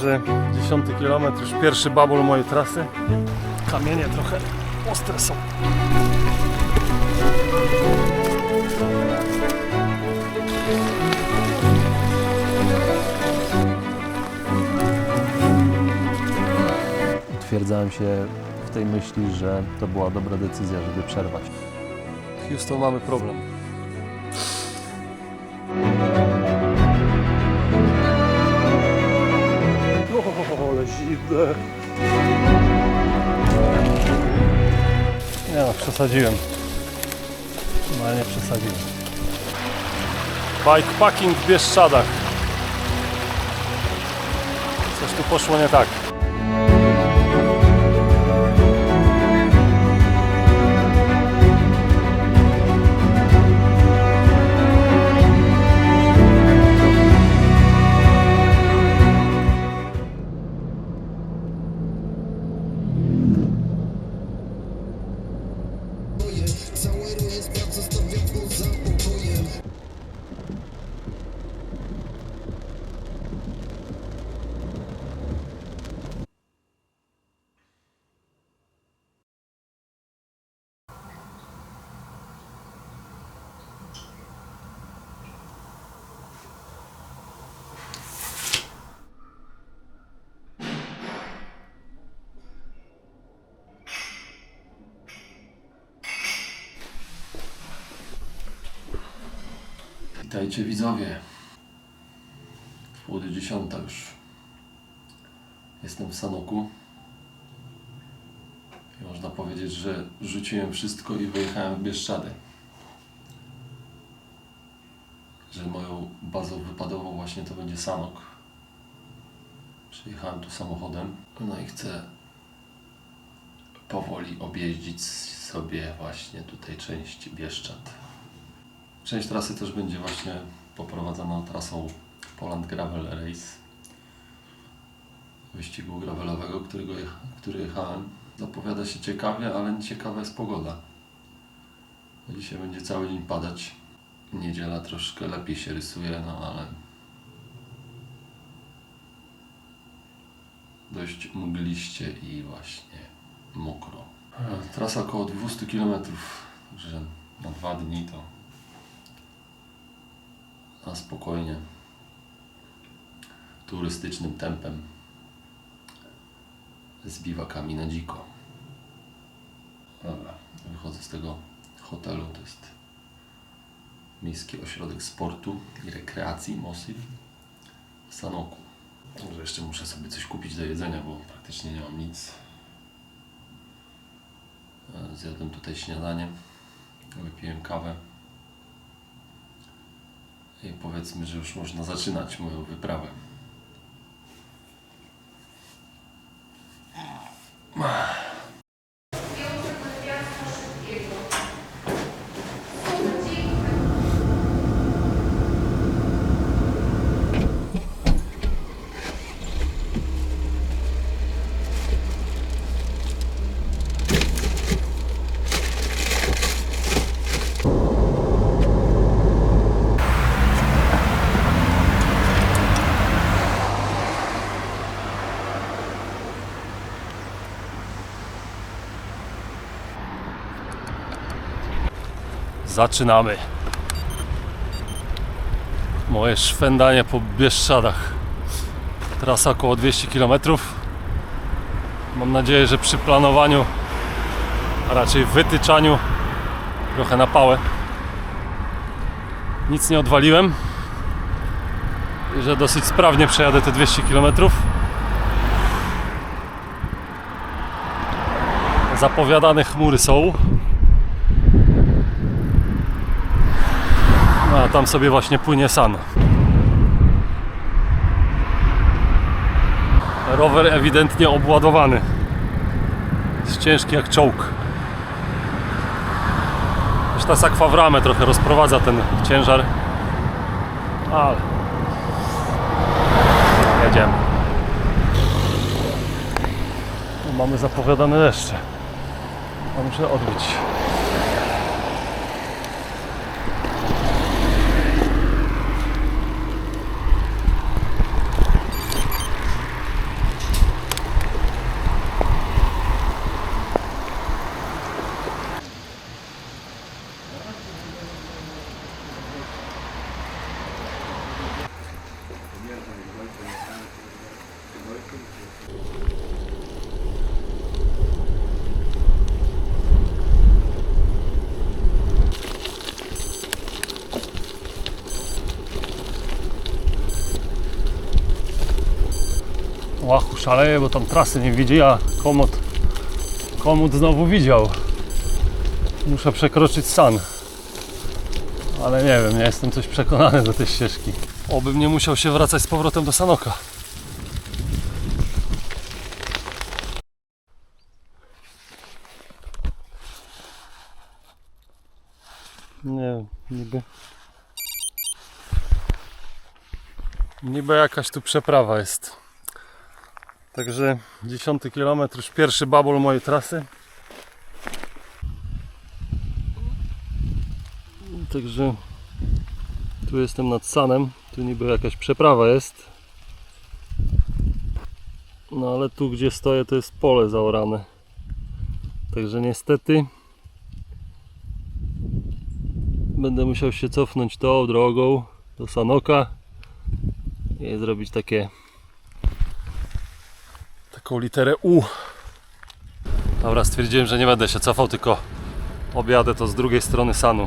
drodzy, 10 km, już pierwszy babol mojej trasy. Kamienie trochę ostre są. Utwierdzałem się w tej myśli, że to była dobra decyzja, żeby przerwać. Houston, mamy problem. O, ale zimne. Nie no, przesadziłem. Normalnie przesadziłem. Bikepacking w Bieszczadach. Coś tu poszło nie tak. Witajcie widzowie. Wpół do 10 już. Jestem w Sanoku. I można powiedzieć, że rzuciłem wszystko i wyjechałem w Bieszczady. Że moją bazą wypadową właśnie to będzie Sanok. Przyjechałem tu samochodem. No i chcę powoli objeździć sobie właśnie tutaj część Bieszczad. Część trasy też będzie właśnie poprowadzona trasą Poland Gravel Race, wyścigu gravelowego, który jechałem. Zapowiada się ciekawie, ale nieciekawa jest pogoda. Dzisiaj będzie cały dzień padać. Niedziela troszkę lepiej się rysuje, no ale dość mgliście i właśnie mokro. Trasa około 200 km, że na 2 dni to na spokojnie, turystycznym tempem, z biwakami na dziko. Dobra, wychodzę z tego hotelu, to jest Miejski Ośrodek Sportu i Rekreacji Mosyl w Sanoku. Także jeszcze muszę sobie coś kupić do jedzenia, bo praktycznie nie mam nic. Zjadłem tutaj śniadanie, wypiłem kawę. I powiedzmy, że już można zaczynać moją wyprawę. Zaczynamy. Moje szwendanie po Bieszczadach. Trasa około 200 km. Mam nadzieję, że przy planowaniu, a raczej wytyczaniu, trochę na pałę, nic nie odwaliłem i że dosyć sprawnie przejadę te 200 km. Zapowiadane chmury są. No, a tam sobie właśnie płynie San. Rower ewidentnie obładowany. Jest ciężki jak czołg. Już ta sakwa w ramę trochę rozprowadza ten ciężar. Ale jedziemy. Tu mamy zapowiadane deszcze. A muszę odbić. Łachu szaleje, bo tam trasy nie widzi, a komód znowu widział. Muszę przekroczyć San. Ale nie wiem, nie jestem coś przekonany do tej ścieżki. Obym nie musiał się wracać z powrotem do Sanoka. Nie, niby jakaś tu przeprawa jest. Także 10 km, już pierwszy babol mojej trasy. Także tu jestem nad Sanem, tu niby jakaś przeprawa jest. No ale tu gdzie stoję to jest pole zaorane. Także niestety będę musiał się cofnąć tą drogą do Sanoka i zrobić taką literę U. Dobra, stwierdziłem, że nie będę się cofał, tylko objadę to z drugiej strony Sanu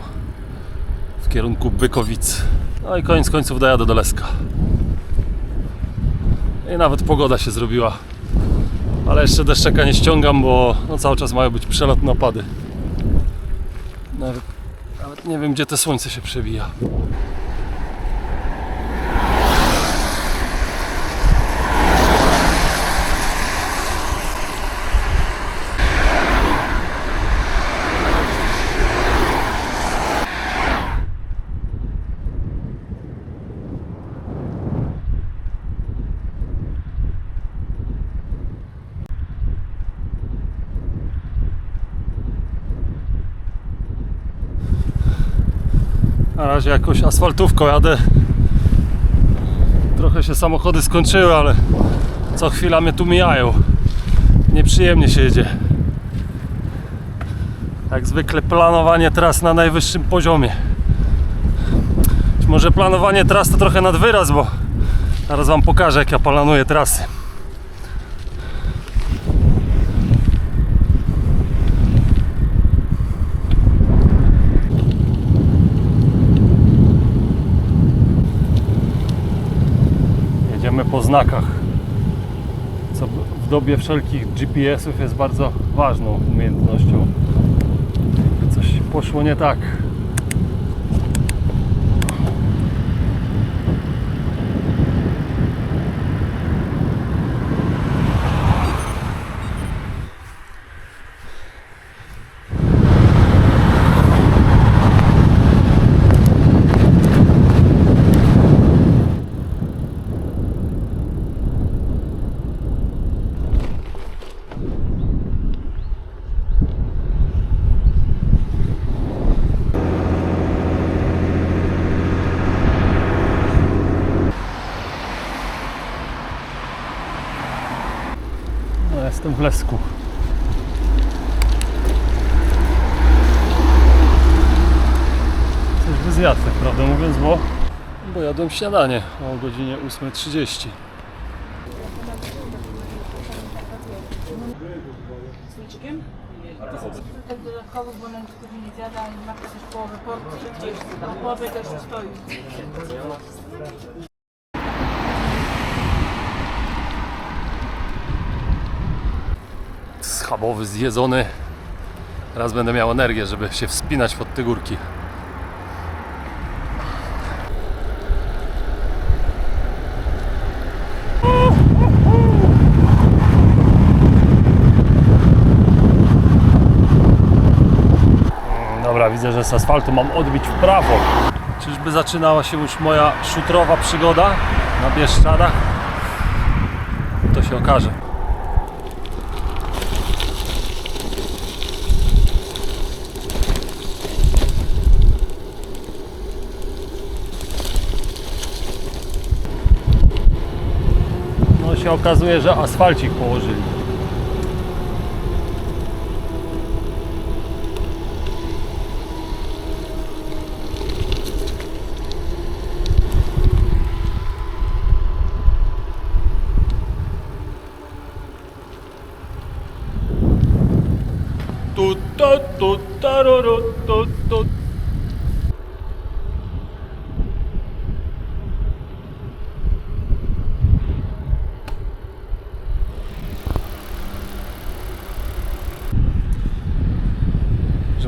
w kierunku Bykowic. No i koniec końców dojadę do Leska. I nawet pogoda się zrobiła. Ale jeszcze deszczaka nie ściągam, bo no cały czas mają być przelotne opady. Nawet nie wiem, gdzie to słońce się przebija. Na razie jakąś asfaltówką jadę. Trochę się samochody skończyły, ale co chwila mnie tu mijają. Nieprzyjemnie się jedzie. Jak zwykle planowanie tras na najwyższym poziomie. Być może planowanie tras to trochę nad wyraz, bo zaraz wam pokażę, jak ja planuję trasy. Jedziemy po znakach, co w dobie wszelkich GPS-ów jest bardzo ważną umiejętnością. Jakby coś poszło nie tak. Jestem w Lesku. Coś by zjadł, tak prawdę mówiąc, bo jadłem śniadanie o godzinie 8:30. Dodatkowo, bo nam tylko nie zjada i matka też połowę porcji, a połowę też stoi. Schabowy zjedzony. Teraz będę miał energię, żeby się wspinać pod te górki. Dobra, widzę, że z asfaltu mam odbić w prawo. Czyżby zaczynała się już moja szutrowa przygoda na Bieszczadach? To się okaże. No się okazuje, że asfalcik położyli. Tu.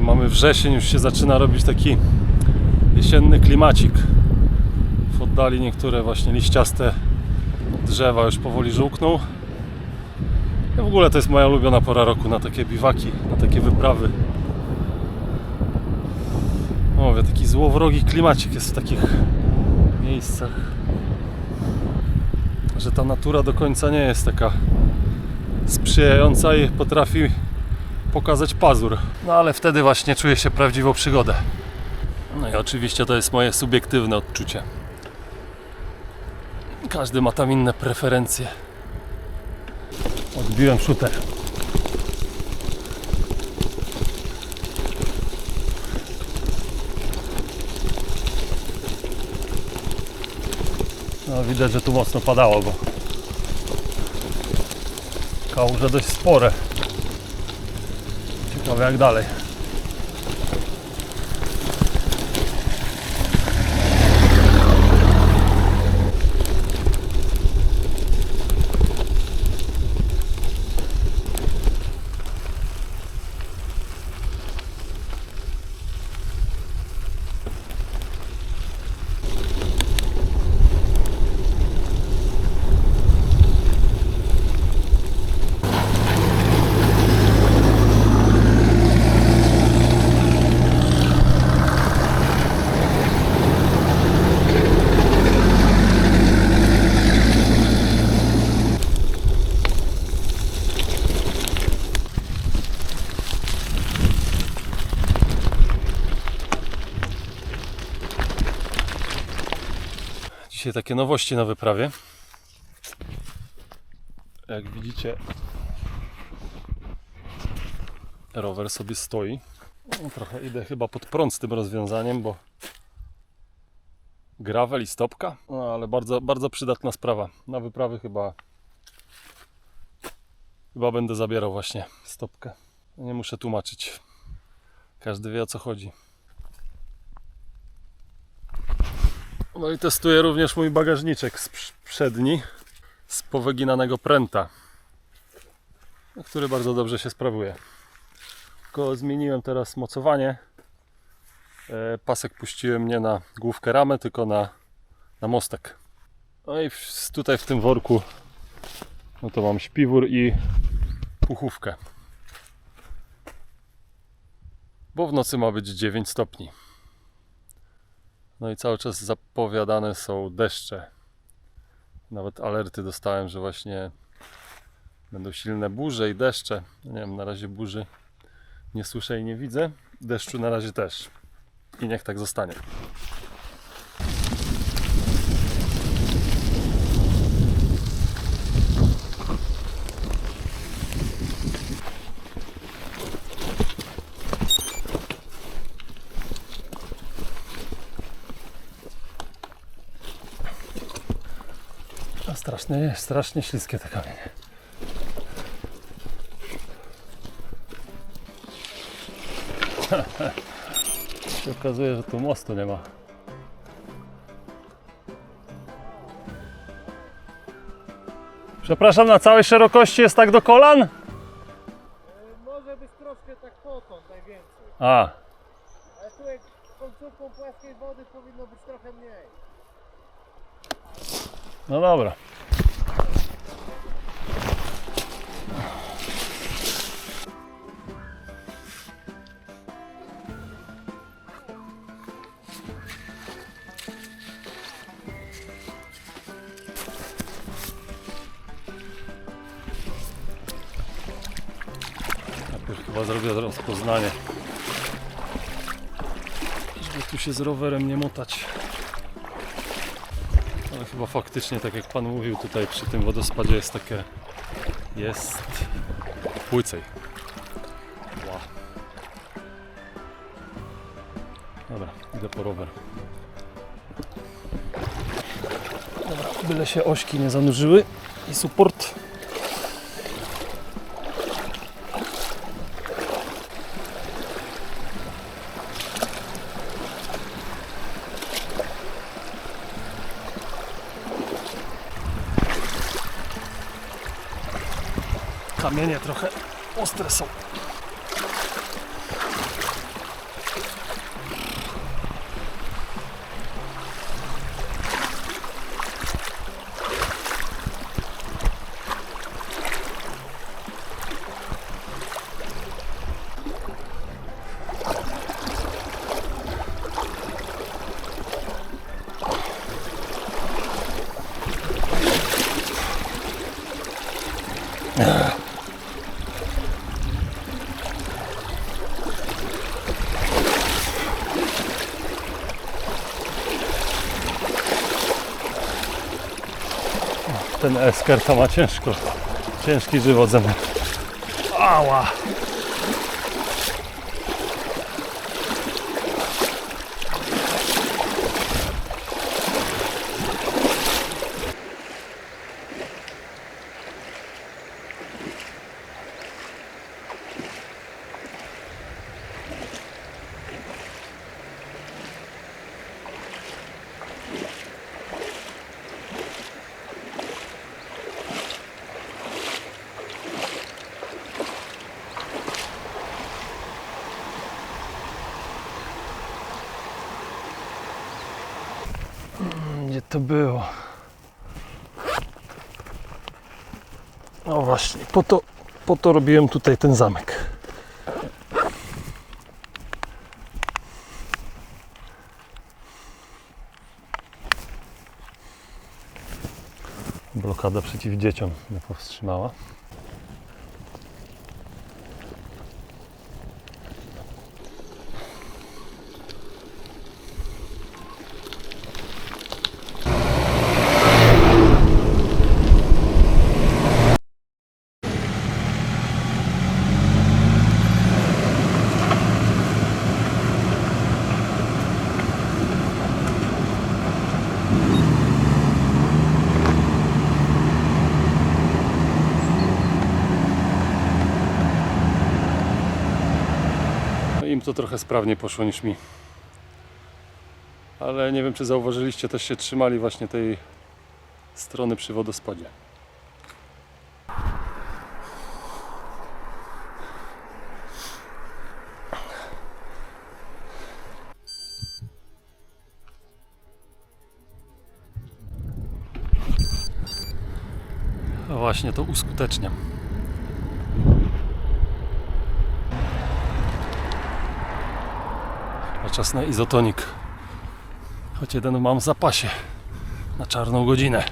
mamy wrzesień, już się zaczyna robić taki jesienny klimacik. W oddali niektóre właśnie liściaste drzewa już powoli żółkną. I w ogóle to jest moja ulubiona pora roku na takie biwaki, na takie wyprawy. Mówię, taki złowrogi klimacik jest w takich miejscach, że ta natura do końca nie jest taka sprzyjająca i potrafi pokazać pazur. No ale wtedy właśnie czuję się prawdziwą przygodę. No i oczywiście to jest moje subiektywne odczucie. Każdy ma tam inne preferencje. Odbiłem shooter. No widać, że tu mocno padało, bo kałuże dość spore. Ciekawe jak dalej. Dzisiaj takie nowości na wyprawie. Jak widzicie, rower sobie stoi. No, trochę idę chyba pod prąd z tym rozwiązaniem, bo gravel i stopka, no, ale bardzo, bardzo przydatna sprawa. Na wyprawy chyba będę zabierał właśnie stopkę. Nie muszę tłumaczyć. Każdy wie, o co chodzi. No i testuję również mój bagażniczek przedni z powyginanego pręta, który bardzo dobrze się sprawuje. Tylko zmieniłem teraz mocowanie. Pasek puściłem nie na główkę ramy, tylko na mostek. No i tutaj w tym worku no to mam śpiwór i puchówkę. Bo w nocy ma być 9 stopni. No i cały czas zapowiadane są deszcze. Nawet alerty dostałem, że właśnie będą silne burze i deszcze. Nie wiem, na razie burzy nie słyszę i nie widzę. Deszczu na razie też. I niech tak zostanie. Strasznie śliskie te kamienie. się okazuje, że tu mostu nie ma. Przepraszam, na całej szerokości jest tak do kolan? Może być troszkę tak potąd, najwięcej. A, Ale tu jak końcówką płaskiej wody powinno być trochę mniej. no dobra. Najpierw chyba zrobię rozpoznanie, żeby tu się z rowerem nie motać. Ale chyba faktycznie, tak jak Pan mówił, tutaj przy tym wodospadzie jest takie... jest płycej. Wow. Dobra, idę po rower. Dobra, byle się ośki nie zanurzyły i support. Kamienie trochę ostre są. ten esker to ma ciężki żywot ze mną. Ała! Gdzie to było? No właśnie, po to robiłem tutaj ten zamek. Blokada przeciw dzieciom mnie powstrzymała. Im to trochę sprawniej poszło niż mi. Ale nie wiem, czy zauważyliście, też się trzymali właśnie tej strony przy wodospadzie. No właśnie, to uskuteczniam. A czas na izotonik. Choć jeden mam w zapasie na czarną godzinę.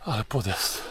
Ale podjazd.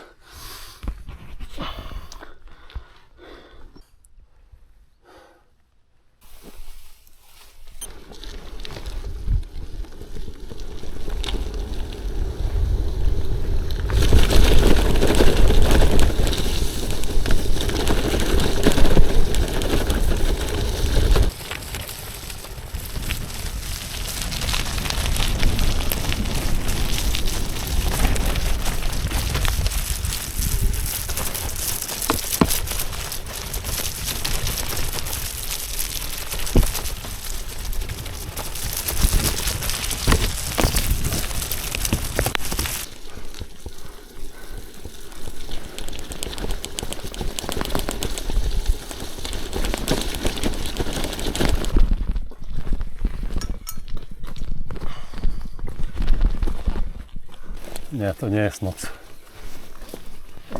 Nie, to nie jest noc.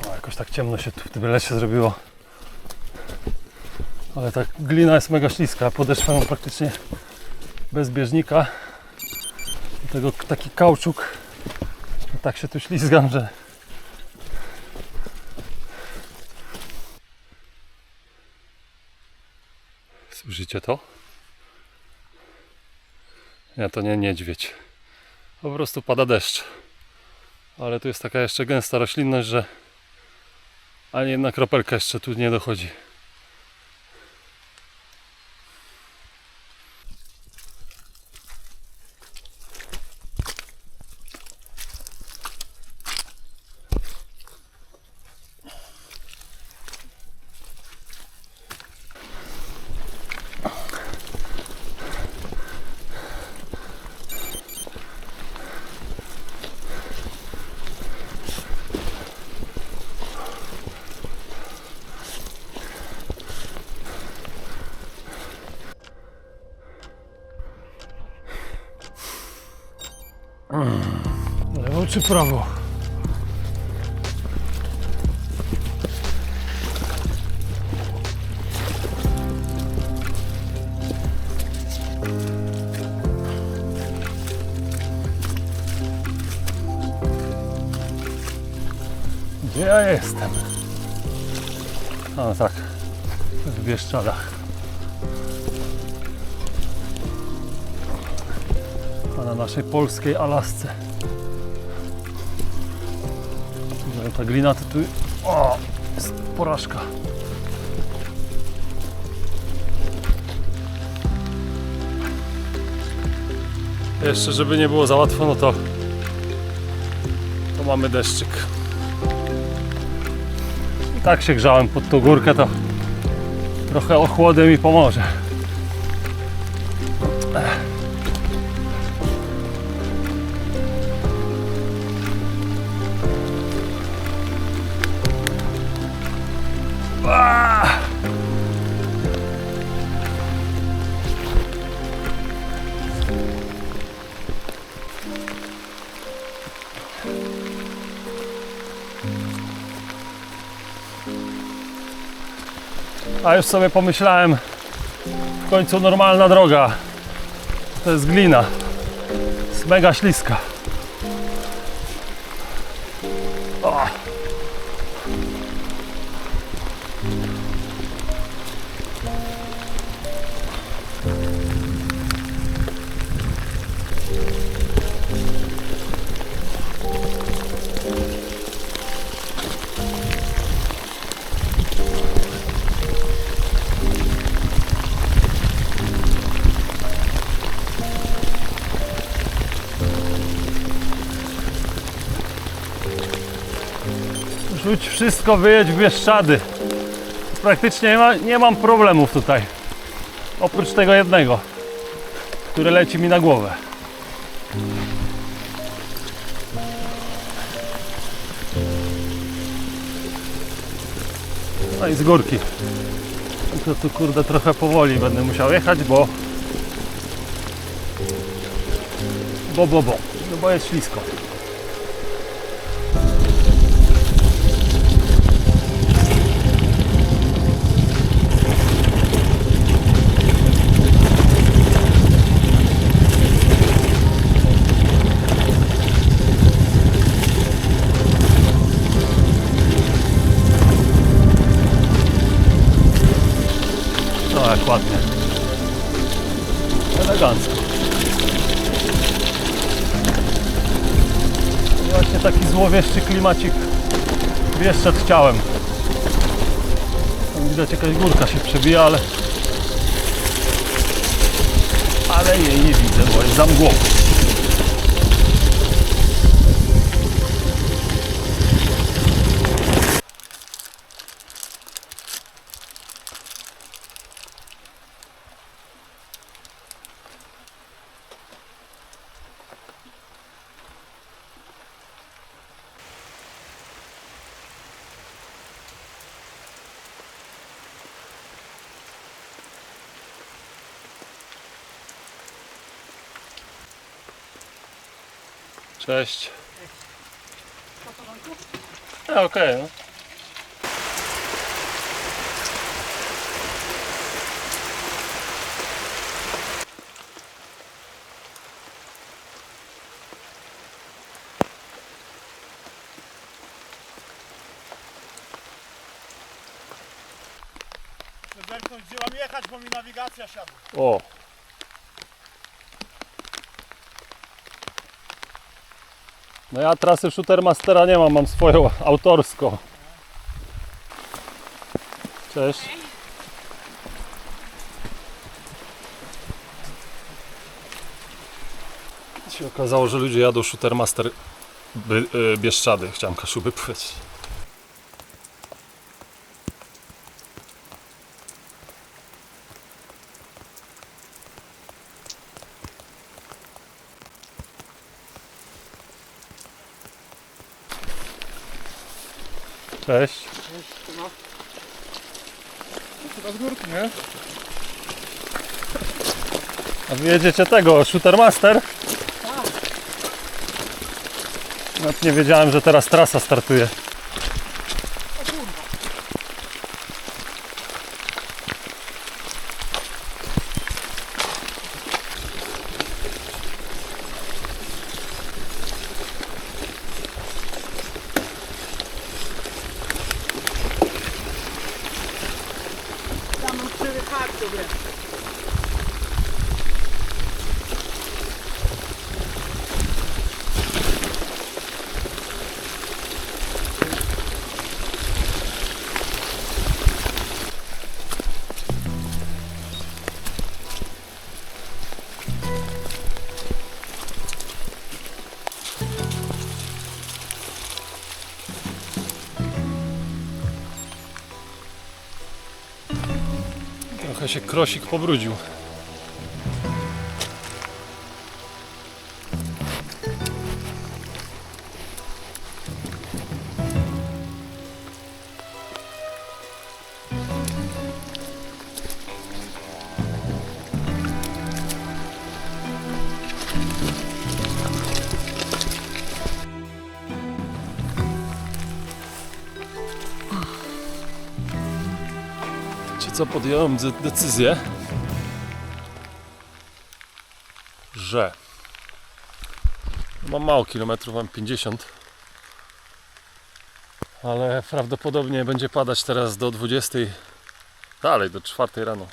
O, jakoś tak ciemno się tu w tym lesie zrobiło. Ale ta glina jest mega śliska. Podeszłem praktycznie bez bieżnika. Do tego taki kauczuk. Tak się tu ślizgam, że... Słyszycie to? Nie, to nie niedźwiedź. Po prostu pada deszcz. Ale tu jest taka jeszcze gęsta roślinność, że ani jedna kropelka jeszcze tu nie dochodzi. Lewo czy prawo? ja jestem? No tak, w Bieszczadach. A na naszej polskiej Alasce. No, ta glina to tu... O! Jest porażka. Jeszcze żeby nie było za łatwo, no to mamy deszczyk. I tak się grzałem pod tą górkę, to trochę ochłody mi pomoże. A już sobie pomyślałem, w końcu normalna droga. To jest glina. Jest mega śliska. O. Rzuć wszystko, wyjedź w Bieszczady. Praktycznie nie mam problemów tutaj. Oprócz tego jednego, który leci mi na głowę. No i z górki. To tu kurde trochę powoli będę musiał jechać, bo jest ślisko. No jak ładnie. Elegancko. Właśnie taki złowieszczy klimacik Bieszczad chciałem. Tam widać jakaś górka się przebija, ale jej nie widzę, bo jest za mgłą. Cześć. Okej. No. Zerknąć, gdzie mam jechać, bo mi nawigacja siadła. O. No ja trasy Shootermastera nie mam swoją autorską. Cześć. Się okazało, że ludzie jadą Shootermaster Bieszczady. Chciałem Kaszuby powiedzieć. Cześć. Chyba z górki, nie? A wy jedziecie tego, Shootermaster? Nawet nie wiedziałem, że teraz trasa startuje. Tak, to wiem. Trochę się krosik pobrudził. Co podjąłem decyzję, że mam mało kilometrów, mam 50, ale prawdopodobnie będzie padać teraz do 20, dalej do 4 rano.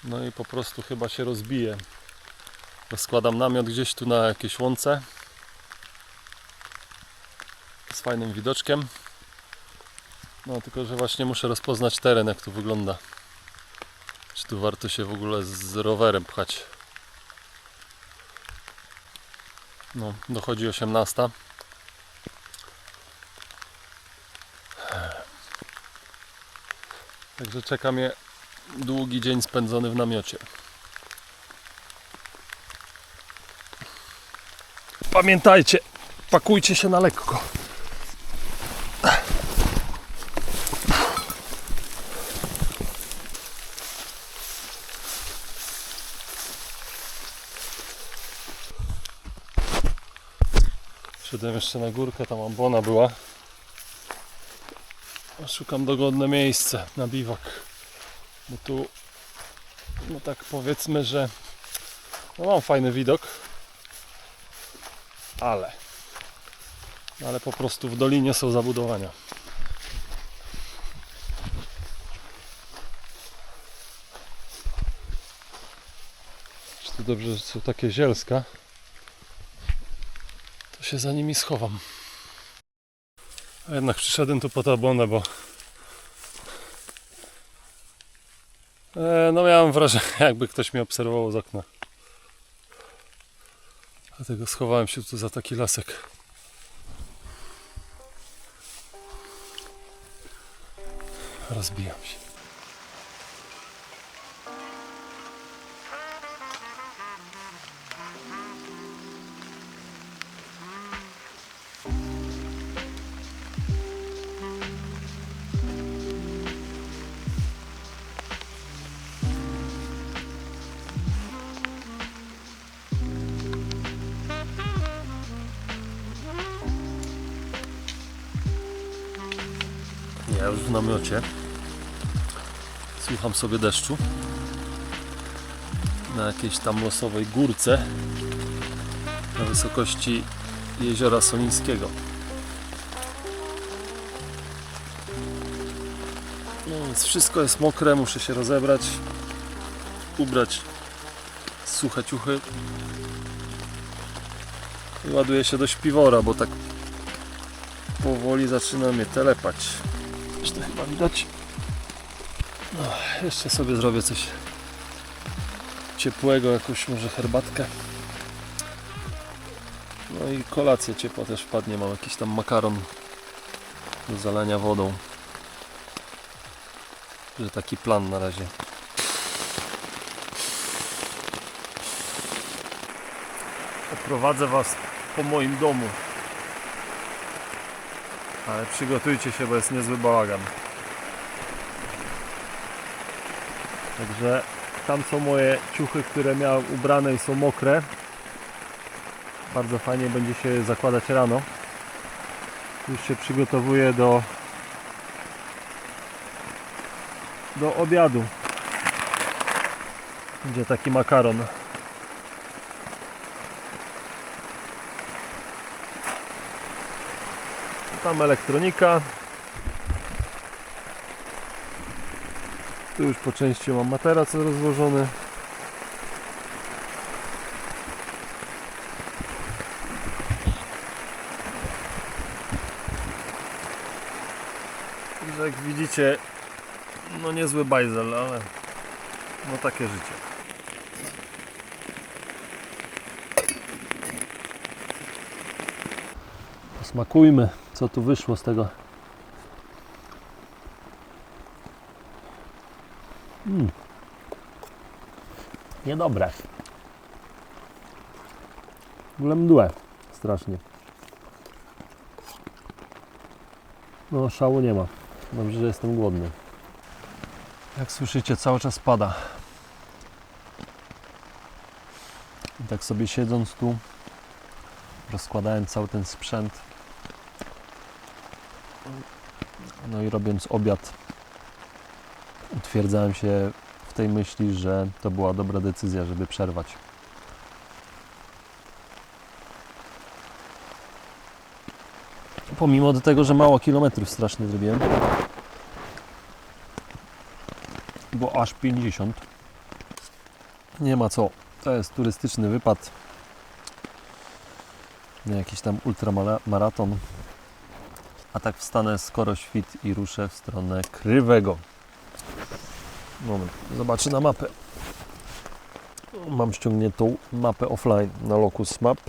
No i po prostu chyba się rozbiję. Rozkładam namiot gdzieś tu na jakiejś łące z fajnym widoczkiem. No tylko, że właśnie muszę rozpoznać teren, jak tu wygląda. Czy tu warto się w ogóle z rowerem pchać. No, dochodzi 18. Także czeka mnie długi dzień spędzony w namiocie. Pamiętajcie, pakujcie się na lekko. Szedłem jeszcze na górkę, tam ambona była. Szukam dogodne miejsce na biwak. Bo tu, no tak powiedzmy, że no mam fajny widok. Ale po prostu w dolinie są zabudowania. Czy to dobrze, że są takie zielska? To się za nimi schowam. A jednak przyszedłem tu po tabonę, bo no miałem wrażenie, jakby ktoś mnie obserwował z okna. Dlatego schowałem się tu za taki lasek. Rozbijam się. Ja już w namiocie. Słucham sobie deszczu na jakiejś tam losowej górce na wysokości jeziora Solińskiego. No więc wszystko jest mokre, muszę się rozebrać, ubrać suche ciuchy i ładuję się do śpiwora, bo tak powoli zaczyna mnie telepać. Już to chyba widać. No, jeszcze sobie zrobię coś ciepłego, jakąś może herbatkę. No i kolacja ciepła też wpadnie, mam jakiś tam makaron do zalania wodą. Że taki plan na razie. Oprowadzę Was po moim domu. Ale przygotujcie się, bo jest niezły bałagan. Także tam są moje ciuchy, które miałem ubrane i są mokre. Bardzo fajnie będzie się zakładać rano. Już się przygotowuję do obiadu. Będzie taki makaron. Tam elektronika. Tu już po części mam materac rozłożony. Także jak widzicie, no niezły bajzel, ale no takie życie. Smakujmy, co tu wyszło z tego. Niedobre. W ogóle mdłe strasznie. No szału nie ma. Dobrze, że jestem głodny. Jak słyszycie, cały czas pada. I tak sobie siedząc tu, rozkładając cały ten sprzęt, no i robiąc obiad, utwierdzałem się w tej myśli, że to była dobra decyzja, żeby przerwać. Pomimo do tego, że mało kilometrów strasznie zrobiłem, bo aż 50. Nie ma co. To jest turystyczny wypad. Nie jakiś tam ultramaraton. A tak wstanę skoro świt i ruszę w stronę Krywego. Moment, zobaczę na mapę. Mam ściągniętą mapę offline na Locus Map.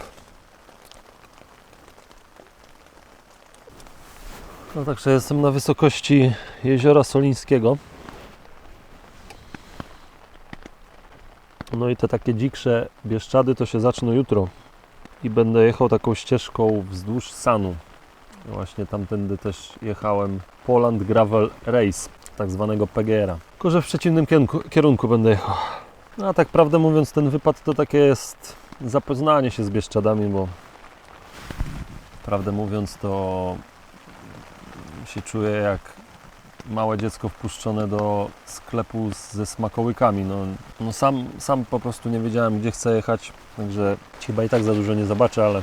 No także jestem na wysokości jeziora Solińskiego. No i te takie dziksze Bieszczady to się zaczną jutro. I będę jechał taką ścieżką wzdłuż Sanu. Właśnie tamtędy też jechałem Poland Gravel Race, tak zwanego PGR-a. Tylko że w przeciwnym kierunku będę jechał. No a tak prawdę mówiąc, ten wypad to takie jest zapoznanie się z Bieszczadami, bo prawdę mówiąc to się czuję jak małe dziecko wpuszczone do sklepu ze smakołykami. No sam po prostu nie wiedziałem, gdzie chcę jechać, także chyba i tak za dużo nie zobaczę, ale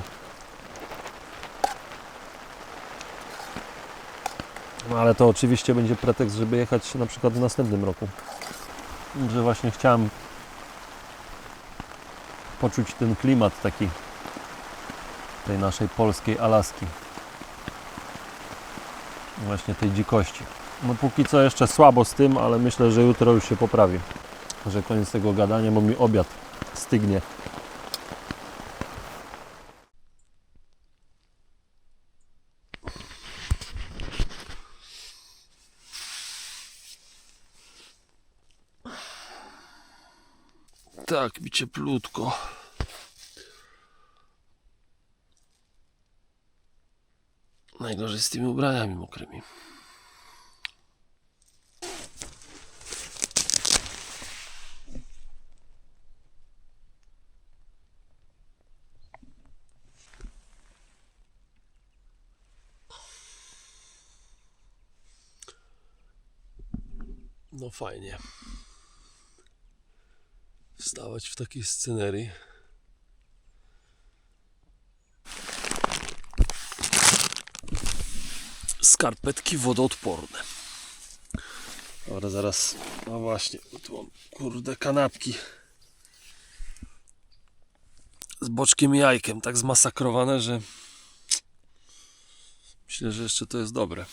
no ale to oczywiście będzie pretekst, żeby jechać na przykład w następnym roku. Że właśnie chciałem poczuć ten klimat taki tej naszej polskiej Alaski. Właśnie tej dzikości. No póki co jeszcze słabo z tym, ale myślę, że jutro już się poprawi. Że koniec tego gadania, bo mi obiad stygnie. Tak, mi cieplutko. Najgorzej z tymi ubraniami mokrymi. No fajnie. Wstawać w takiej scenerii. Skarpetki wodoodporne. Dobra, zaraz. No właśnie, tu mam kurde kanapki z boczkiem i jajkiem, tak zmasakrowane, że myślę, że jeszcze to jest dobre.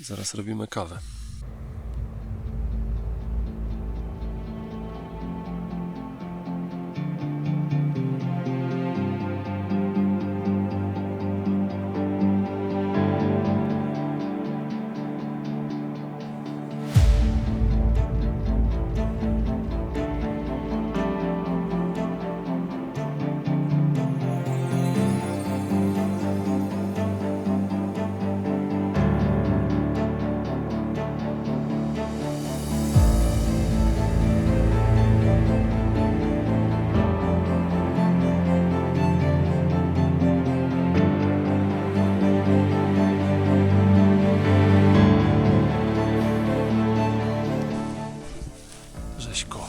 Zaraz robimy kawę. Rzeźko.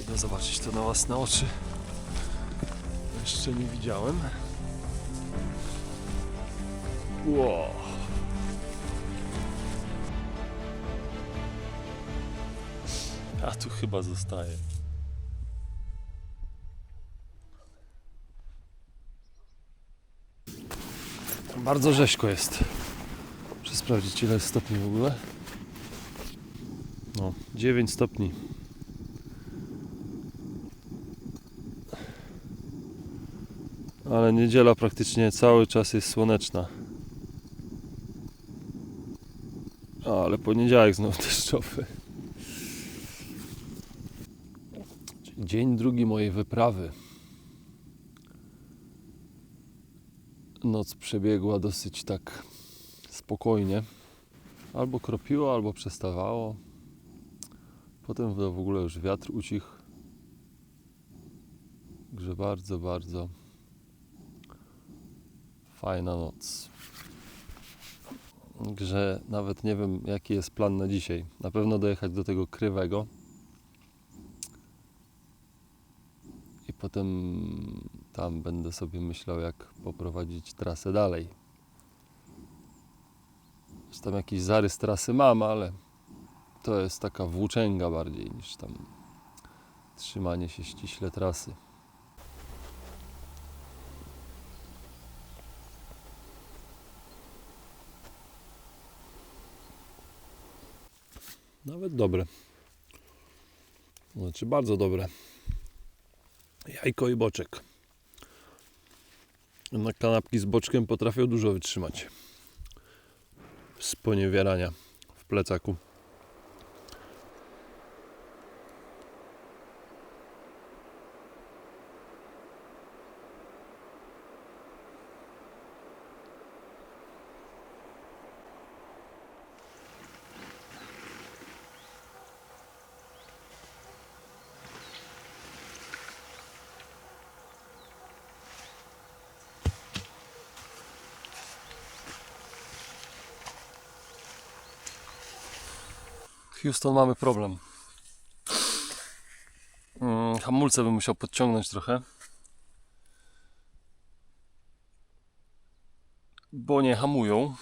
Idę zobaczyć to na własne oczy. Jeszcze nie widziałem. Wow. A tu chyba zostaje. Bardzo rzeźko jest. Muszę sprawdzić, ile jest stopni w ogóle. No, 9 stopni. Ale niedziela praktycznie cały czas jest słoneczna. Ale poniedziałek znowu deszczowy. Czyli dzień drugi mojej wyprawy. Noc przebiegła dosyć tak spokojnie. Albo kropiło, albo przestawało. Potem w ogóle już wiatr ucichł. Także bardzo, bardzo fajna noc. Także nawet nie wiem, jaki jest plan na dzisiaj. Na pewno dojechać do tego Krywego. I potem tam będę sobie myślał, jak poprowadzić trasę dalej. Już tam jakiś zarys trasy mam, ale to jest taka włóczęga bardziej niż tam trzymanie się ściśle trasy. Nawet dobre. Znaczy bardzo dobre. Jajko i boczek. Jednak kanapki z boczkiem potrafią dużo wytrzymać. Sponiewierania w plecaku. Houston, mamy problem. Hamulce bym musiał podciągnąć trochę, bo nie hamują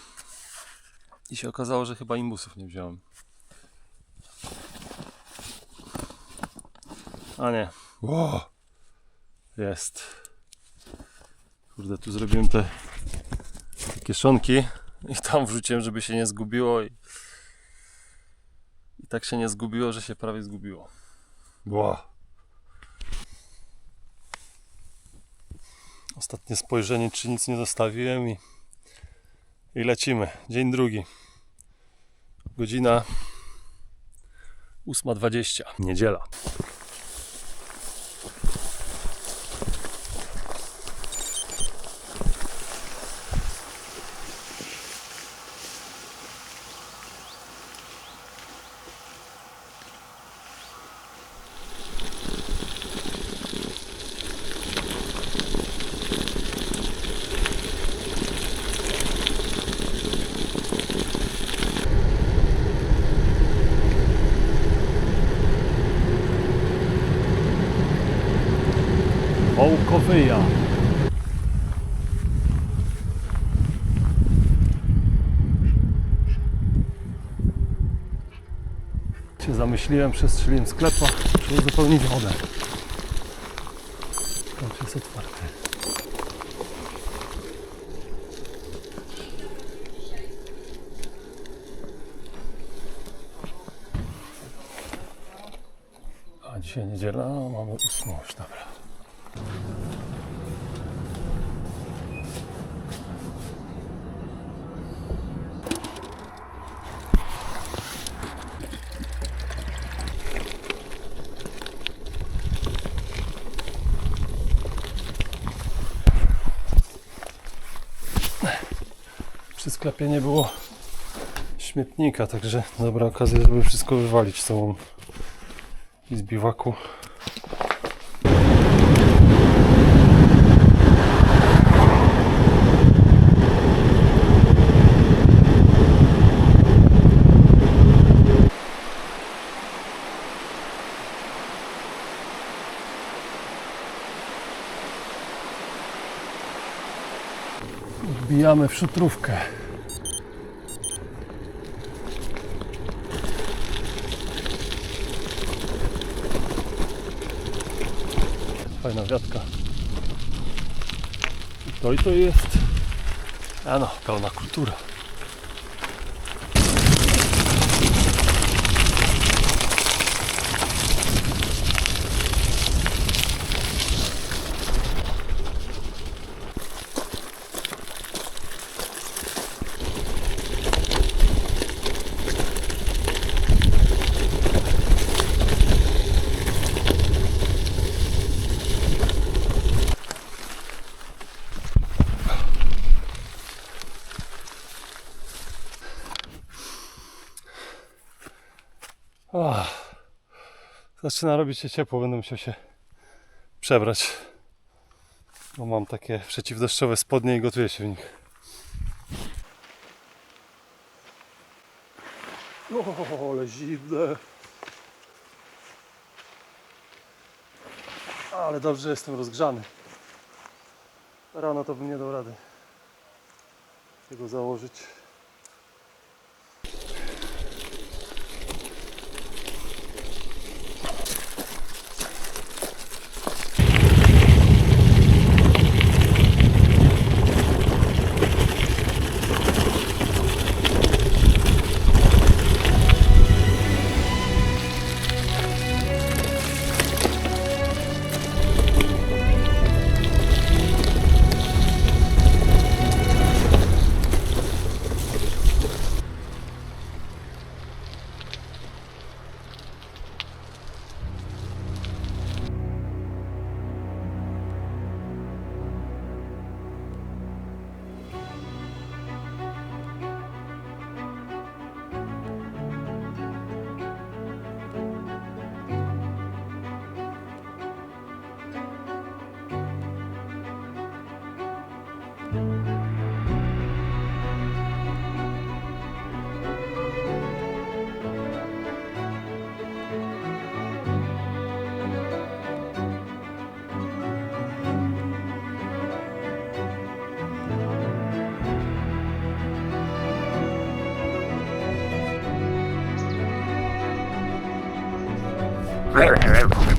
i się okazało, że chyba imbusów nie wziąłem. A nie. Wow. Jest. Kurde, tu zrobiłem te kieszonki i tam wrzuciłem, żeby się nie zgubiło i tak się nie zgubiło, że się prawie zgubiło. Wow. Ostatnie spojrzenie, czy nic nie zostawiłem i lecimy. Dzień drugi. Godzina 8:20. Niedziela. Ołkowyja. Się zamyśliłem, przestrzeliłem sklepa, żeby uzupełnić wodę. To jest otwarte. A dzisiaj niedziela, mamy 8 już, dobra. Przy sklepie nie było śmietnika, także dobra okazja, żeby wszystko wywalić, co mam z biwaku. Wbijamy w szutrówkę. fajna wiatka. I to jest. A no, pełna kultura. Zaczyna robić się ciepło, będę musiał się przebrać, bo mam takie przeciwdeszczowe spodnie i gotuję się w nich. O, ale zimne. Ale dobrze, że jestem rozgrzany. Rano to bym nie dał rady tego założyć.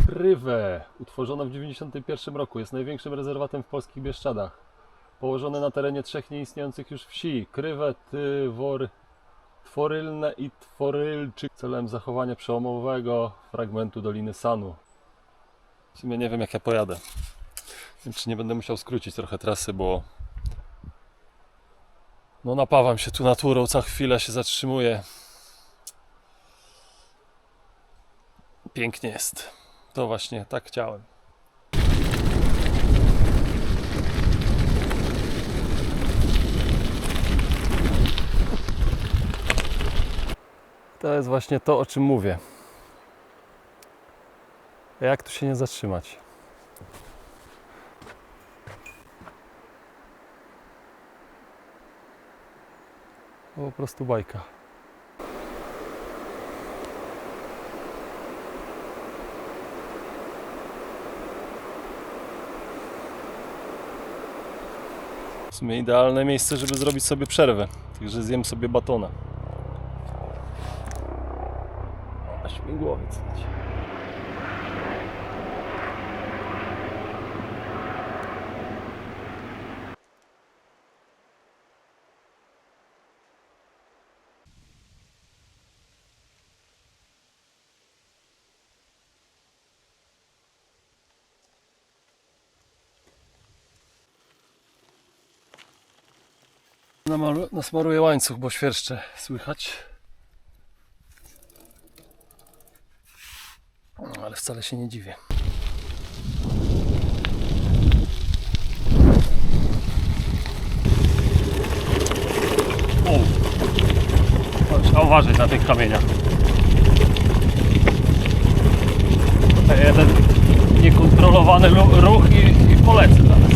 Rywę, utworzona w 1991 roku, jest największym rezerwatem w polskich Bieszczadach. Położony na terenie 3 nieistniejących już wsi: Krywe, Tworylne i Tworylczyk, celem zachowania przełomowego fragmentu Doliny Sanu. W sumie nie wiem, jak ja pojadę. Wiem, czy nie będę musiał skrócić trochę trasy, bo no napawam się tu naturą, co chwilę się zatrzymuję. Pięknie jest. To właśnie tak chciałem. To jest właśnie to, o czym mówię. Jak tu się nie zatrzymać? Po prostu bajka. W sumie idealne miejsce, żeby zrobić sobie przerwę. Także zjem sobie batona. A śmigłowiec. Nasmaruję łańcuch, bo świerszcze słychać. Ale wcale się nie dziwię. Trzeba uważać na tych kamieniach. Tutaj jeden niekontrolowany ruch i polecę zaraz.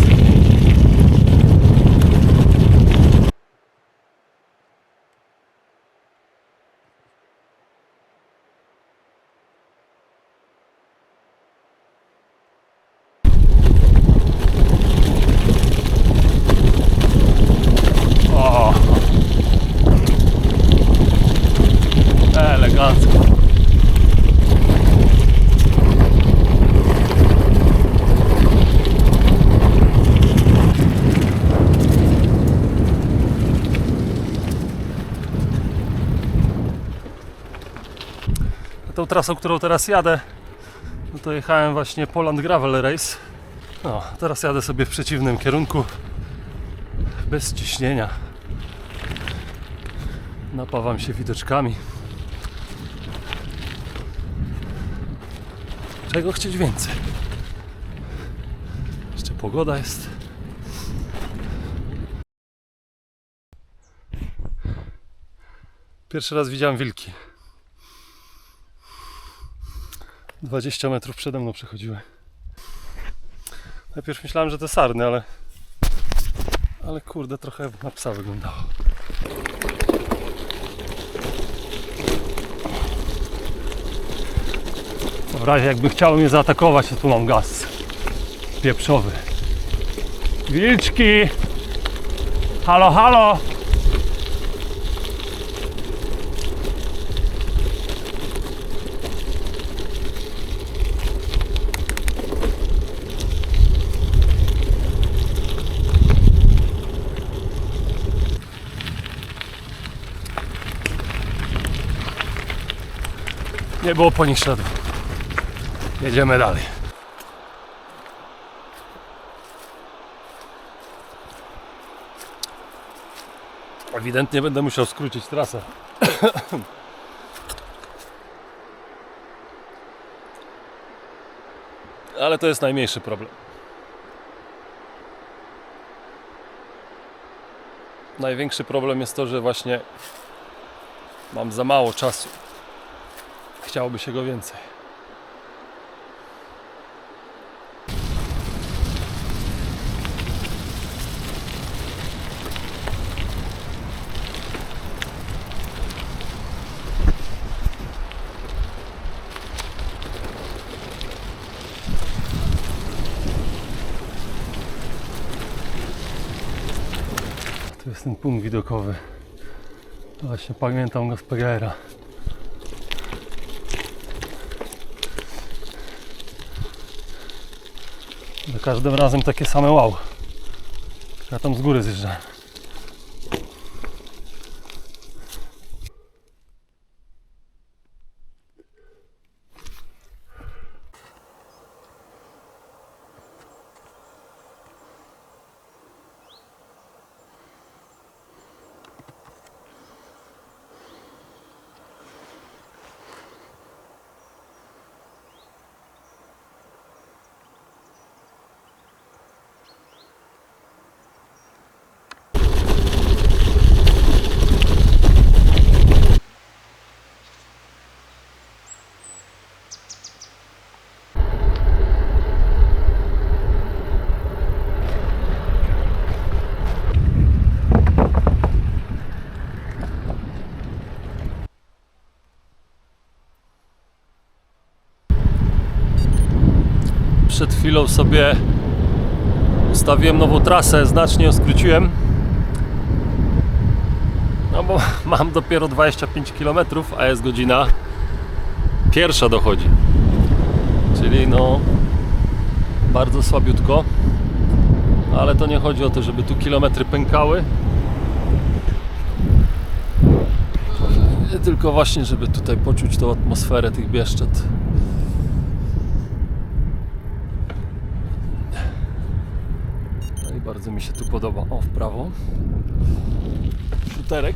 Elegancko. Tą trasą, którą teraz jadę, no to jechałem właśnie Poland Gravel Race. No, teraz jadę sobie w przeciwnym kierunku, bez ciśnienia. Napawam się widoczkami. Czego chcieć więcej? Jeszcze pogoda jest. Pierwszy raz widziałem wilki. 20 metrów przede mną przechodziły. Najpierw myślałem, że to sarny, ale kurde, trochę na psa wyglądało. W razie jakby chciały mnie zaatakować, to tu mam gaz pieprzowy. Wilczki! Halo, halo! Nie było po nich śladu. Jedziemy dalej. Ewidentnie będę musiał skrócić trasę. Ale to jest najmniejszy problem. Największy problem jest to, że właśnie mam za mało czasu. Chciałoby się go więcej. To jest ten punkt widokowy. Właśnie pamiętam go z PGR-a. Za każdym razem takie same wow. Ja tam z góry zjeżdżałem. Przed chwilą sobie ustawiłem nową trasę, znacznie ją skróciłem. No bo mam dopiero 25 km, a jest godzina pierwsza dochodzi. Czyli no bardzo słabiutko. Ale to nie chodzi o to, żeby tu kilometry pękały. Tylko właśnie, żeby tutaj poczuć tą atmosferę tych Bieszczad. No i bardzo mi się tu podoba. O, w prawo. Szuterek.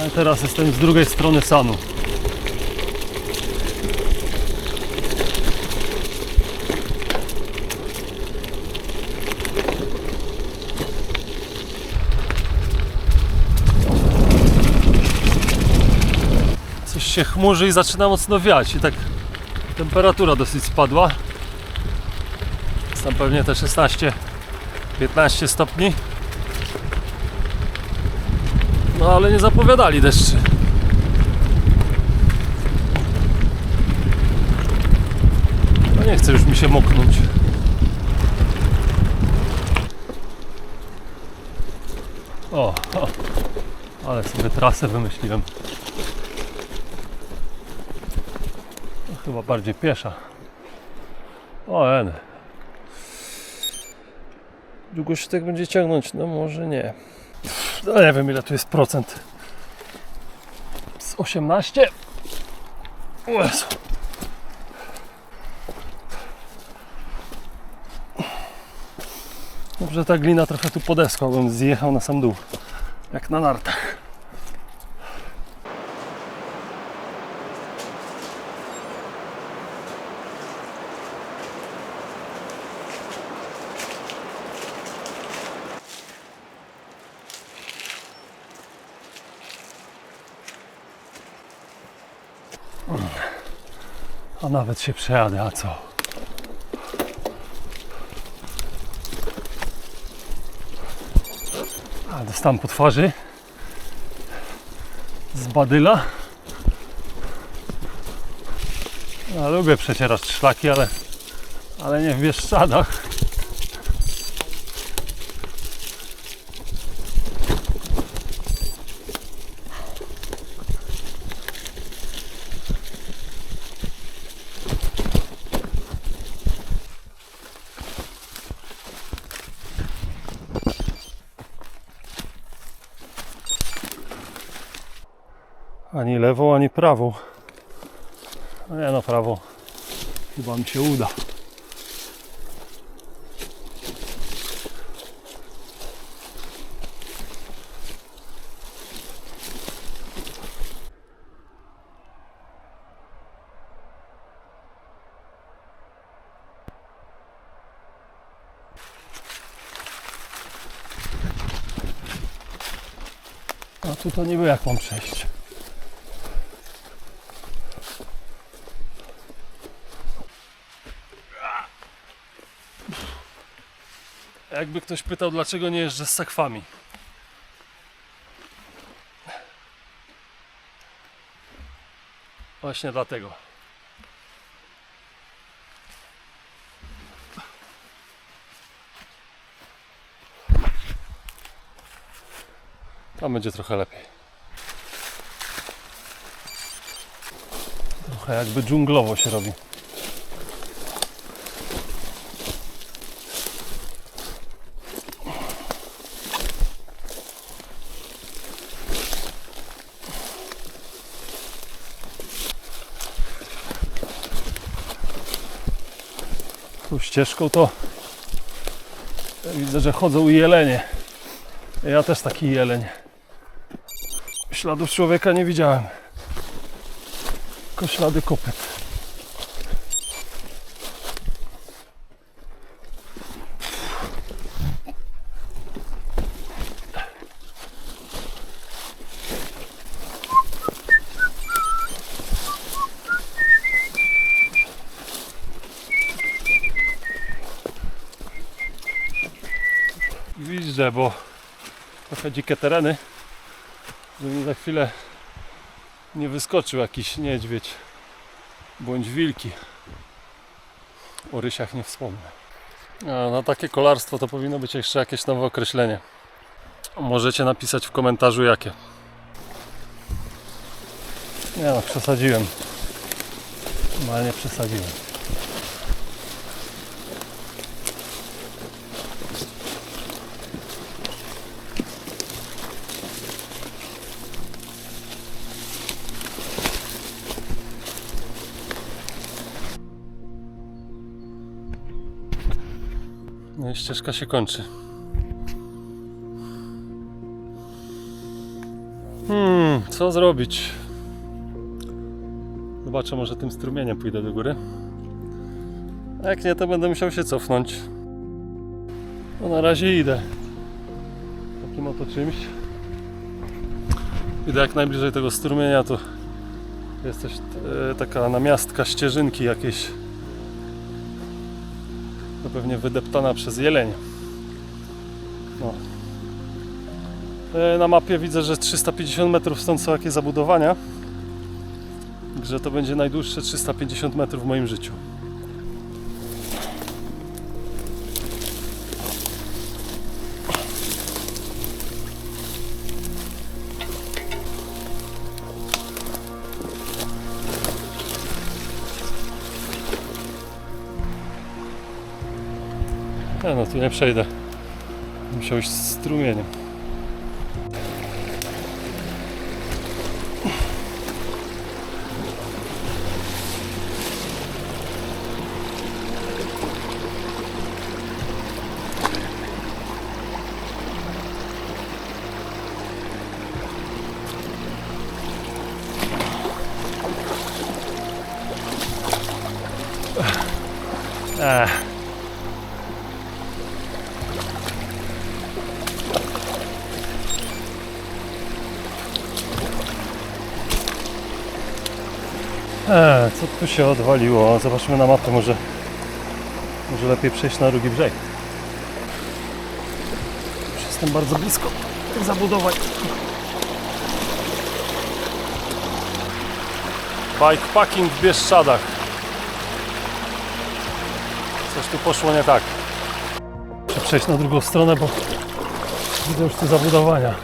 A teraz jestem z drugiej strony Sanu. Coś się chmurzy i zaczyna mocno wiać i tak temperatura dosyć spadła. Jest tam pewnie te 16-15 stopni. No ale nie zapowiadali deszczy. No nie chce już mi się moknąć. O, ale sobie trasę wymyśliłem. No, chyba bardziej piesza. O, długo się tak będzie ciągnąć? No może nie. No nie wiem ile tu jest procent. Z 18? O Jezu. Dobrze, ta glina trochę tu podeskła, bym zjechał na sam dół. Jak na nartach. A nawet się przejadę, a co? A dostałem po twarzy z badyla. Ja lubię przecierać szlaki, ale nie w Bieszczadach. Ani lewą, ani prawą. No nie no, prawą. Chyba mi się uda. A tu to niby jak mam przejść? Jakby ktoś pytał, dlaczego nie jeżdżę z sakwami. Właśnie dlatego. Tam będzie trochę lepiej. Trochę jakby dżunglowo się robi. Tu ścieżką to widzę, że chodzą jelenie. Ja też taki jeleń. Śladów człowieka nie widziałem. Tylko ślady kopyt. Widzę, bo trochę dzikie tereny, żeby mi za chwilę nie wyskoczył jakiś niedźwiedź bądź wilki. O rysiach nie wspomnę. A na takie kolarstwo to powinno być jeszcze jakieś nowe określenie. Możecie napisać w komentarzu jakie. Nie no, przesadziłem. Ale nie przesadziłem. No i ścieżka się kończy. Co zrobić? Zobaczę, może tym strumieniem pójdę do góry. A jak nie, to będę musiał się cofnąć. No na razie idę. Takim oto czymś. Idę jak najbliżej tego strumienia, to jest też taka namiastka ścieżynki jakiejś. To pewnie wydeptana przez jeleń. No. Na mapie widzę, że 350 metrów stąd są jakieś zabudowania. Że to będzie najdłuższe 350 metrów w moim życiu. No tu nie przejdę. Musiał iść z strumieniem. Co tu się odwaliło? Zobaczmy na mapę, może lepiej przejść na drugi brzeg. Już jestem bardzo blisko tych zabudowań. Bikeparking w Bieszczadach. Coś tu poszło nie tak. Muszę przejść na drugą stronę, bo widzę już te zabudowania.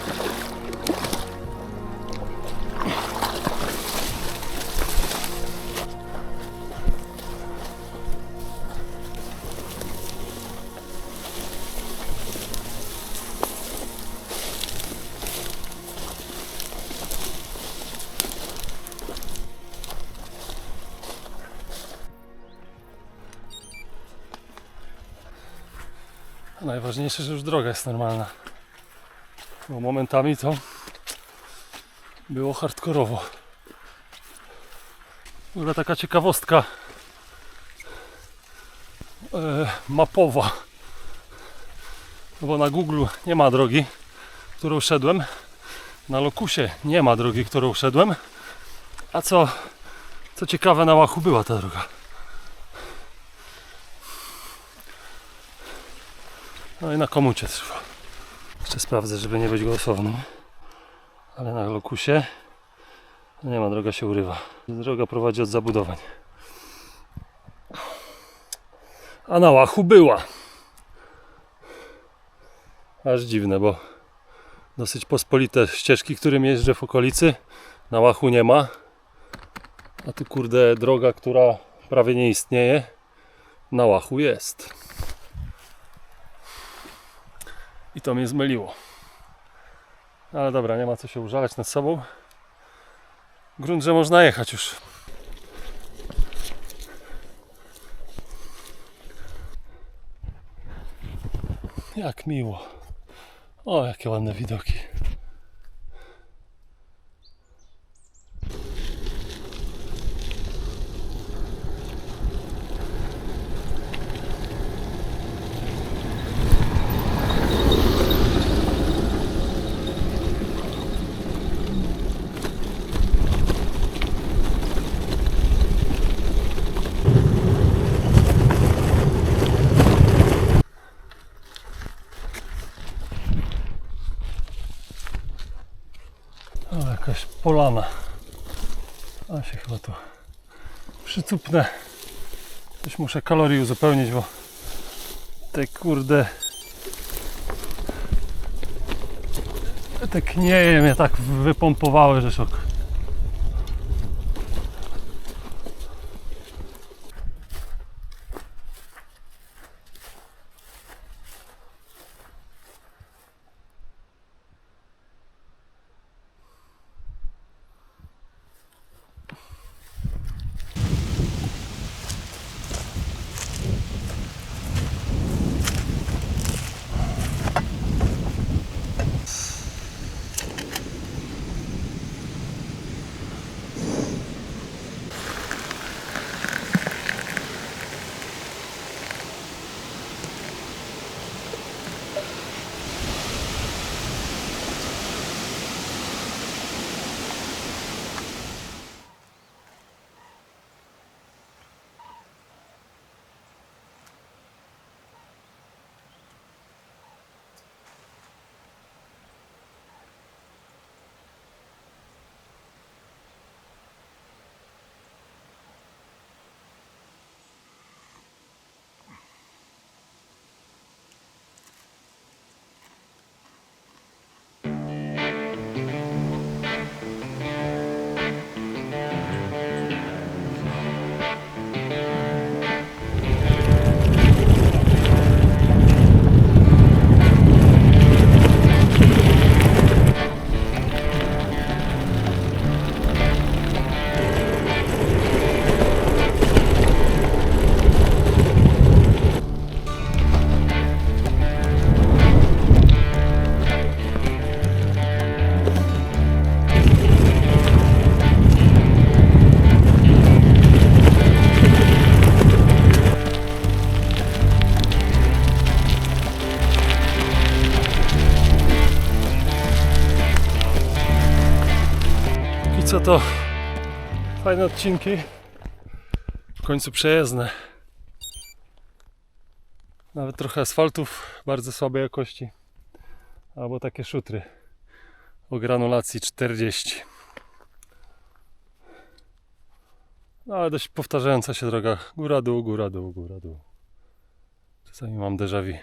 Najważniejsze, że już droga jest normalna, bo momentami to było hardkorowo. W ogóle taka ciekawostka mapowa, bo na Google nie ma drogi, którą szedłem, na Locusie nie ma drogi, którą szedłem, a co ciekawe, na Łachu była ta droga. No i na komucie trzeba. Jeszcze sprawdzę, żeby nie być głosownym. Ale na Locusie nie ma, droga się urywa. Droga prowadzi od zabudowań. A na Łachu była. Aż dziwne, bo dosyć pospolite ścieżki, którym jeżdżę w okolicy, na Łachu nie ma. A tu kurde droga, która prawie nie istnieje, na Łachu jest. I to mnie zmyliło. Ale dobra, nie ma co się użalać nad sobą. Grunt, że można jechać już. Jak miło. O, jakie ładne widoki. O, jakaś polana. A się chyba tu przycupnę. Coś muszę kalorii uzupełnić, bo te kurde te knieje mnie tak wypompowały, że szok. co to fajne odcinki, w końcu przejezdne. Nawet trochę asfaltów bardzo słabej jakości, albo takie szutry o granulacji 40. No ale dość powtarzająca się droga, góra dół, góra dół, góra dół. Czasami mam déjà vu.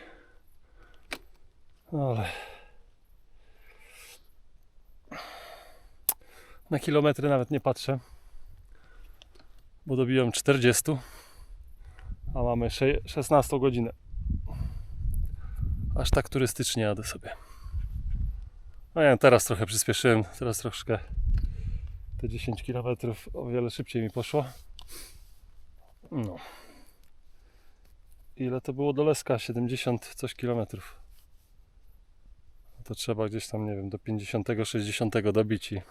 No ale na kilometry nawet nie patrzę, bo dobiłem 40, a mamy 16 godzinę. Aż tak turystycznie jadę sobie. No ja teraz trochę przyspieszyłem, teraz troszkę te 10 km o wiele szybciej mi poszło. No. Ile to było do Leska? 70 coś kilometrów. To trzeba gdzieś tam, nie wiem, do 50-60 dobić i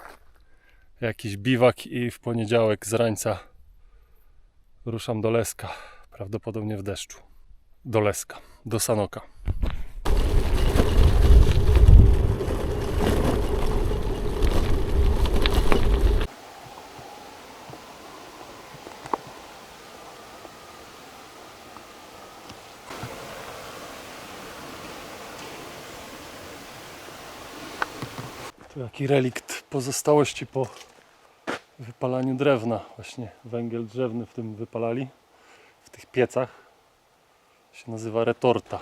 jakiś biwak i w poniedziałek z rańca ruszam do Leska. Prawdopodobnie w deszczu. Do Leska, do Sanoka. Tu jaki relikt pozostałości po wypalaniu drewna. Właśnie węgiel drzewny w tym wypalali. W tych piecach. Się nazywa retorta.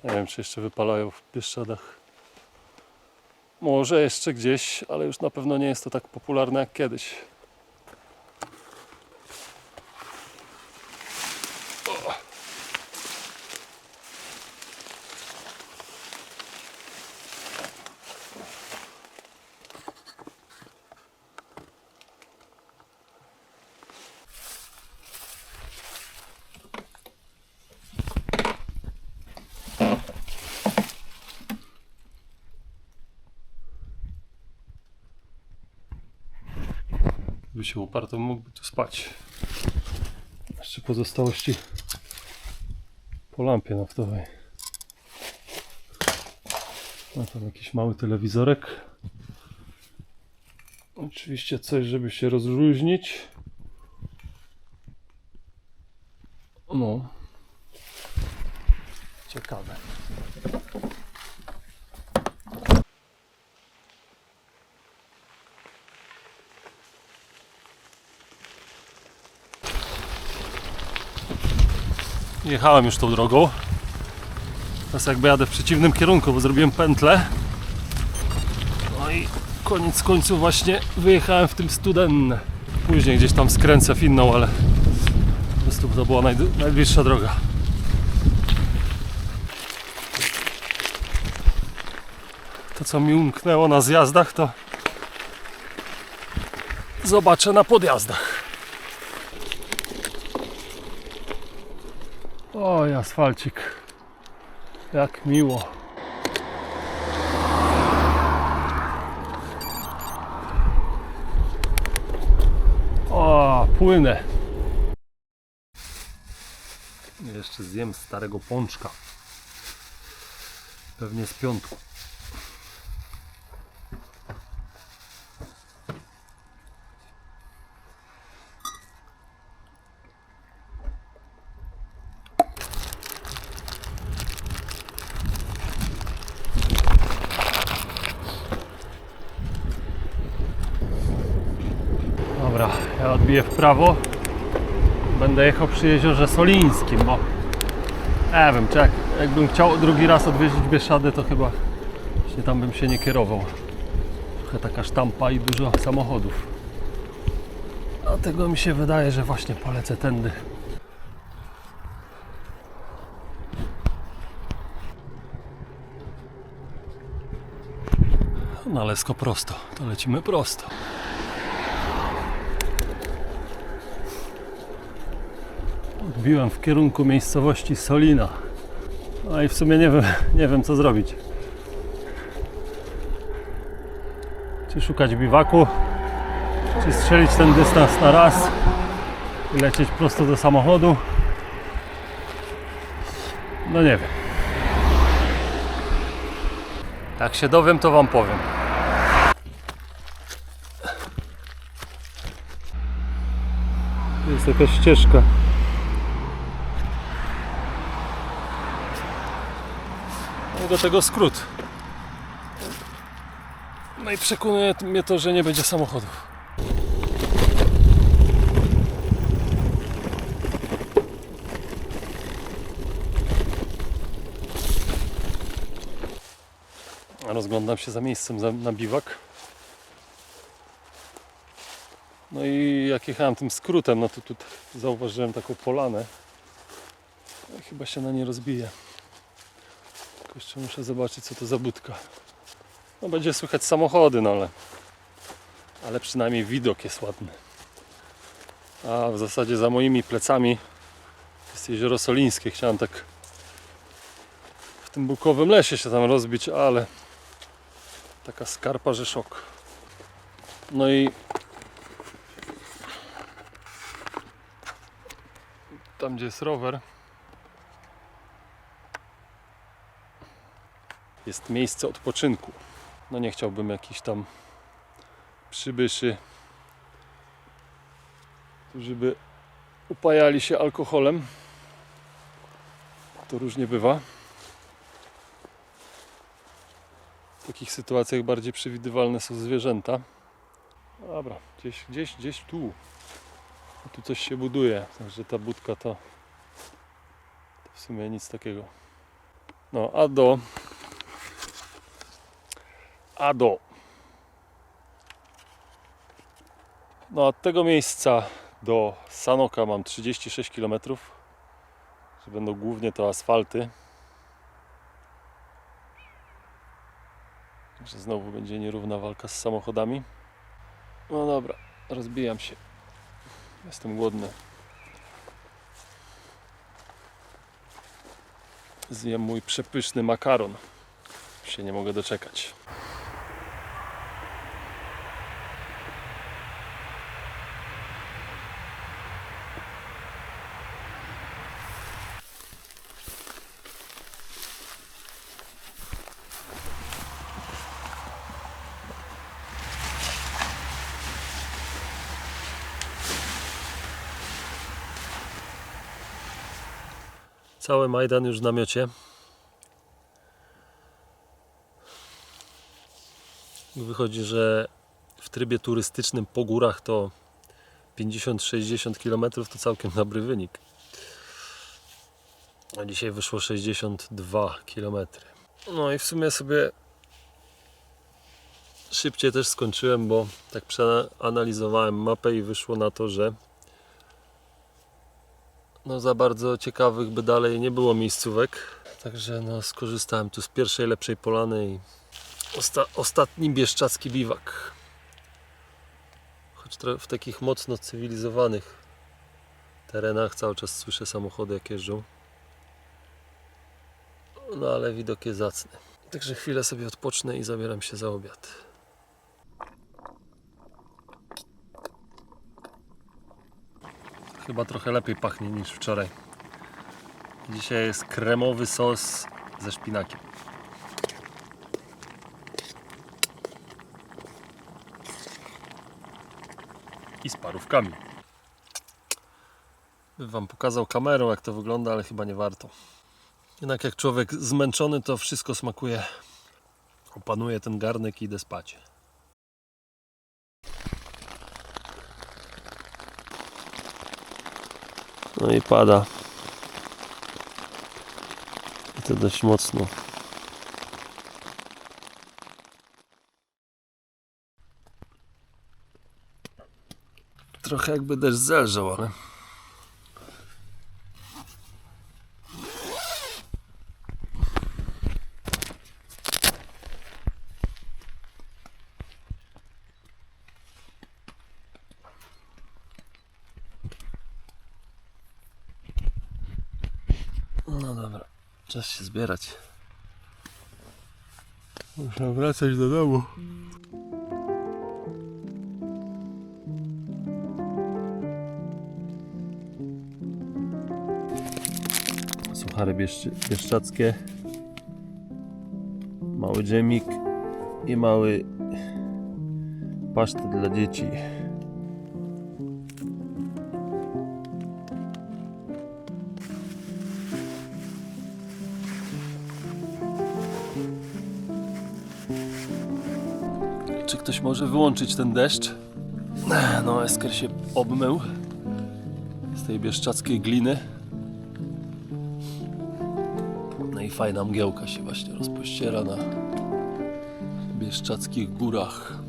Nie wiem, czy jeszcze wypalają w Bieszczadach. Może jeszcze gdzieś, ale już na pewno nie jest to tak popularne jak kiedyś. Gdyby się uparł, to mógłby tu spać. Jeszcze pozostałości po lampie naftowej. No tam jakiś mały telewizorek. Oczywiście coś, żeby się rozluźnić. No. Ciekawe. Jechałem już tą drogą. Teraz jakby jadę w przeciwnym kierunku, bo zrobiłem pętlę. No i koniec końców właśnie wyjechałem w tym Studenne. Później gdzieś tam skręcę w inną, ale po prostu to była najbliższa droga. To co mi umknęło na zjazdach, to zobaczę na podjazdach. Oj, asfalcik. Jak miło. O, płynę. Jeszcze zjem starego pączka. Pewnie z piątku. Dobra, ja odbiję w prawo. Będę jechał przy jeziorze Solińskim, bo nie wiem, czy jakbym chciał drugi raz odwiedzić Bieszczady, to chyba właśnie tam bym się nie kierował. Trochę taka sztampa i dużo samochodów. Dlatego mi się wydaje, że właśnie polecę tędy. Na Lesko prosto, to lecimy prosto. Odbiłem w kierunku miejscowości Solina. No i w sumie nie wiem co zrobić. Czy szukać biwaku, czy strzelić ten dystans na raz i lecieć prosto do samochodu. No nie wiem. Jak się dowiem, to wam powiem. Jest jakaś ścieżka. No i do tego skrót. No i przekonuje mnie to, że nie będzie samochodów. Rozglądam się za miejscem na biwak. No i jak jechałem tym skrótem, no to tu zauważyłem taką polanę. No i chyba się na nie rozbije. Tylko jeszcze muszę zobaczyć, co to za budka. No będzie słychać samochody, no ale przynajmniej widok jest ładny. A w zasadzie za moimi plecami jest jezioro Solińskie. Chciałem tak w tym bukowym lesie się tam rozbić, ale taka skarpa, że szok. No i tam, gdzie jest rower, jest miejsce odpoczynku. No nie chciałbym jakichś tam przybyszy, którzy by upajali się alkoholem. To różnie bywa. W takich sytuacjach bardziej przewidywalne są zwierzęta. Dobra, gdzieś tu. A tu coś się buduje, także ta budka to w sumie nic takiego. No, no od tego miejsca do Sanoka mam 36 km. Że będą głównie to asfalty. Także znowu będzie nierówna walka z samochodami. No dobra, rozbijam się. Jestem głodny. Zjem mój przepyszny makaron. Się nie mogę doczekać. Cały Majdan już w namiocie. Wychodzi, że w trybie turystycznym po górach to 50-60 km to całkiem dobry wynik. A dzisiaj wyszło 62 km. No i w sumie sobie szybciej też skończyłem, bo tak przeanalizowałem mapę i wyszło na to, że no za bardzo ciekawych by dalej nie było miejscówek. Także no skorzystałem tu z pierwszej lepszej polany i ostatni bieszczacki biwak. Choć w takich mocno cywilizowanych terenach cały czas słyszę samochody jak jeżdżą. No ale widok jest zacny. Także chwilę sobie odpocznę i zabieram się za obiad. Chyba trochę lepiej pachnie niż wczoraj. Dzisiaj jest kremowy sos ze szpinakiem. I z parówkami. Bym wam pokazał kamerą, jak to wygląda, ale chyba nie warto. Jednak jak człowiek zmęczony, to wszystko smakuje. Opanuję ten garnek i idę spać. No i pada. I to dość mocno. Trochę jakby deszcz zelżał, ale... No dobra, czas się zbierać. Muszę wracać do domu. Suchary bieszczackie, mały dżemik i mały pasztet dla dzieci. czy ktoś może wyłączyć ten deszcz. No, Esker się obmył z tej bieszczackiej gliny. No i fajna mgiełka się właśnie rozpościera na bieszczackich górach.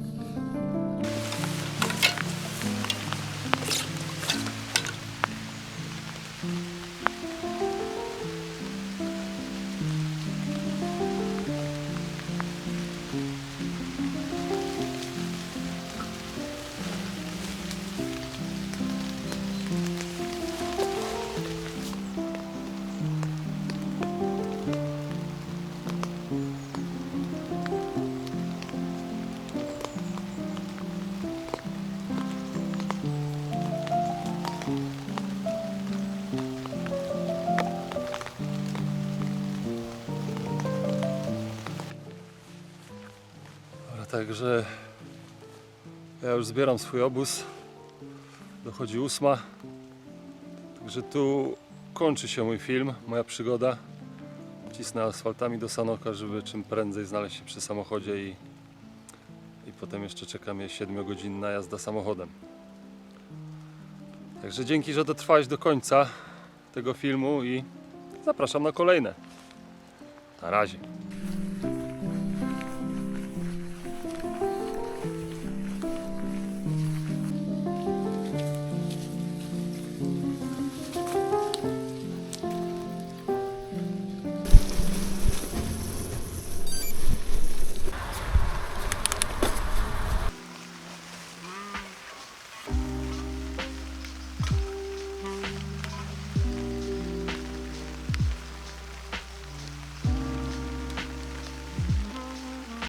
Także ja już zbieram swój obóz. Dochodzi 8. Także tu kończy się mój film, moja przygoda. Cisnę asfaltami do Sanoka, żeby czym prędzej znaleźć się przy samochodzie i potem jeszcze czeka mnie 7-godzinna jazda samochodem. Także dzięki, że dotrwałeś do końca tego filmu i zapraszam na kolejne. Na razie.